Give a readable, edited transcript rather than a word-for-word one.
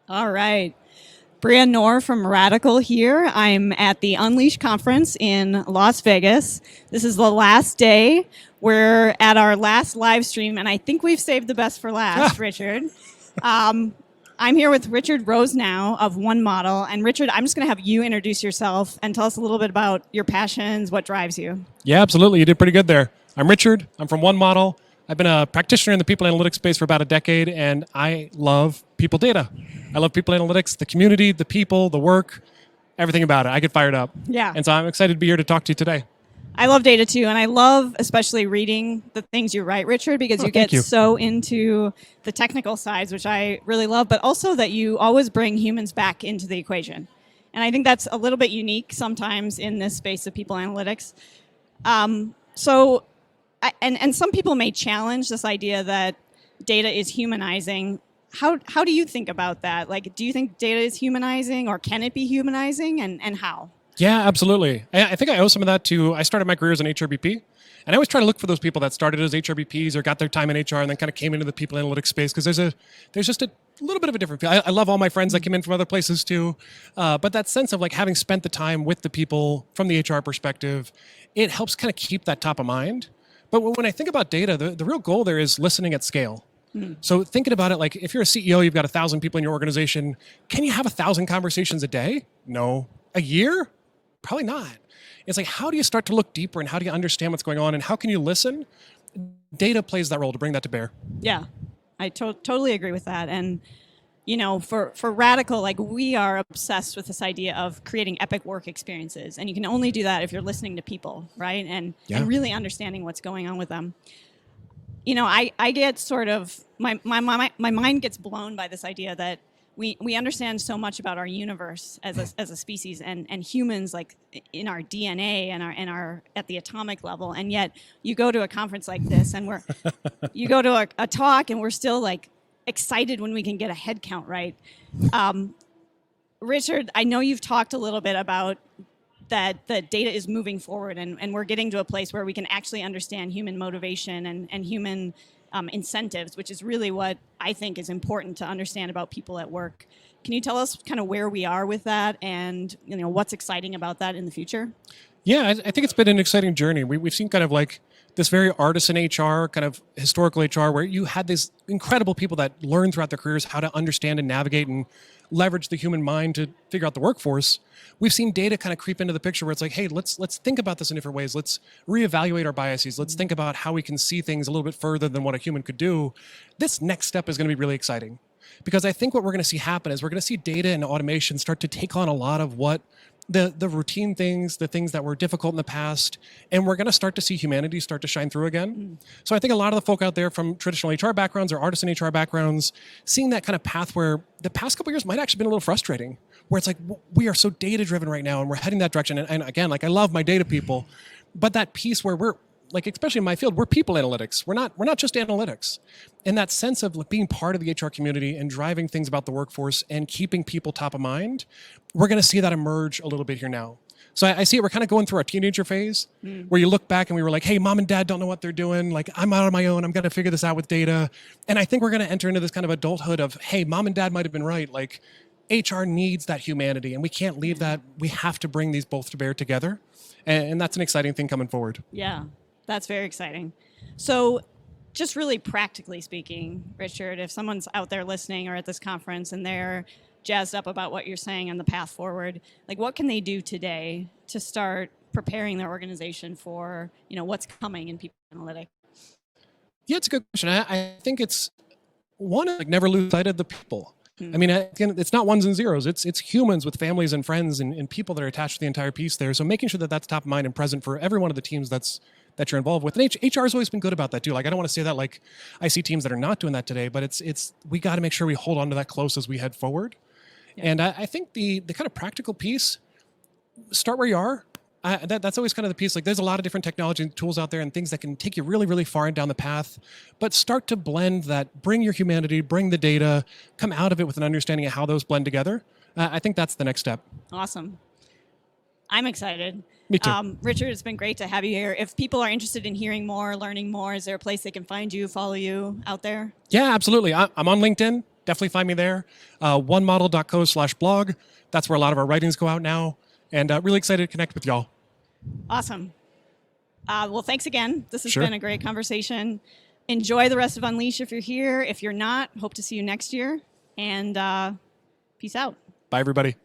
All right. Bria Knorr from RADICL here. I'm at the Unleash conference in Las Vegas. This is the last day. We're at our last live stream, and I think we've saved the best for last, Richard. I'm here with Richard Rosenow of One Model. And Richard, I'm just going to have you introduce yourself and tell us a little bit about your passions, what drives you. Yeah, absolutely. You did pretty good there. I'm Richard. I'm from One Model. I've been a practitioner in the people analytics space for about a decade, and I love people data. I love people analytics, the community, the people, the work, everything about it. I get fired up. Yeah. And so I'm excited to be here to talk to you today. I love data too, and I love especially reading the things you write, Richard, because you get so into the technical sides, which I really love, but also that you always bring humans back into the equation. And I think that's a little bit unique sometimes in this space of people analytics. And some people may challenge this idea that data is humanizing. How do you think about that? Like, do you think data is humanizing, or can it be humanizing, and how? Yeah, absolutely. I think I owe some of that to, I started my career as an HRBP, and I always try to look for those people that started as HRBPs or got their time in HR and then kind of came into the people analytics space, because there's just a little bit of a different feel. I love all my friends that came in from other places too, but that sense of like having spent the time with the people from the HR perspective, it helps kind of keep that top of mind. But when I think about data, the real goal there is listening at scale. So thinking about it, like if you're a CEO, you've got 1,000 people in your organization. Can you have 1,000 conversations a day? No. A year? Probably not. It's like, how do you start to look deeper, and how do you understand what's going on, and how can you listen? Data plays that role to bring that to bear. Yeah, I totally agree with that. And you know, for RADICL, like we are obsessed with this idea of creating epic work experiences, and you can only do that if you're listening to people, right? And really understanding what's going on with them. You know, I get sort of my mind gets blown by this idea that we understand so much about our universe as a species, and humans, like in our DNA and our at the atomic level, and yet you go to a conference like this, and you go to a talk, and we're still like excited when we can get a head count right. Richard, I know you've talked a little bit about that the data is moving forward, and we're getting to a place where we can actually understand human motivation and human incentives, which is really what I think is important to understand about people at work. Can you tell us kind of where we are with that, and you know what's exciting about that in the future? Yeah, I think it's been an exciting journey. We've seen kind of like this very artisan HR, kind of historical HR, where you had these incredible people that learned throughout their careers how to understand and navigate and leverage the human mind to figure out the workforce. We've seen data kind of creep into the picture where it's like, hey, let's think about this in different ways. Let's reevaluate our biases. Let's think about how we can see things a little bit further than what a human could do. This next step is going to be really exciting, because I think what we're going to see happen is we're going to see data and automation start to take on a lot of what the routine things, the things that were difficult in the past, and we're going to start to see humanity start to shine through again. So I think a lot of the folk out there from traditional HR backgrounds or artisan HR backgrounds, seeing that kind of path where the past couple of years might actually been a little frustrating, where it's like, we are so data driven right now, and we're heading that direction. And again, like I love my data people, but that piece where we're like, especially in my field, we're people analytics. We're not just analytics. And that sense of being part of the HR community and driving things about the workforce and keeping people top of mind, we're going to see that emerge a little bit here now. So I see it. We're kind of going through our teenager phase where you look back and we were like, hey, mom and dad don't know what they're doing. Like, I'm out on my own. I'm going to figure this out with data. And I think we're going to enter into this kind of adulthood of, hey, mom and dad might have been right. Like, HR needs that humanity, and we can't leave that. We have to bring these both to bear together. And that's an exciting thing coming forward. Yeah. That's very exciting. So just really practically speaking, Richard, if someone's out there listening or at this conference and they're jazzed up about what you're saying and the path forward, like what can they do today to start preparing their organization for, you know, what's coming in people analytics? Yeah, it's a good question. I think it's one, like never lose sight of the people. I mean, again, it's not ones and zeros. It's humans with families and friends and people that are attached to the entire piece there. So making sure that that's top of mind and present for every one of the teams that you're involved with. And HR has always been good about that too. Like, I don't want to say that like I see teams that are not doing that today, but it's we got to make sure we hold on to that close as we head forward. Yeah. And I think the kind of practical piece, start where you are. That's always kind of the piece. Like, there's a lot of different technology and tools out there and things that can take you really, really far down the path, but start to blend that, bring your humanity, bring the data, come out of it with an understanding of how those blend together. I think that's the next step. Awesome. I'm excited. Me too. Richard, it's been great to have you here. If people are interested in hearing more, learning more, is there a place they can find you, follow you out there? Yeah, absolutely. I'm on LinkedIn. definitely find me there. Onemodel.co/blog. That's where a lot of our writings go out now. And really excited to connect with y'all. Awesome. Well, thanks again. This has Sure. been a great conversation. Enjoy the rest of Unleash if you're here. If you're not, hope to see you next year. And peace out. Bye, everybody.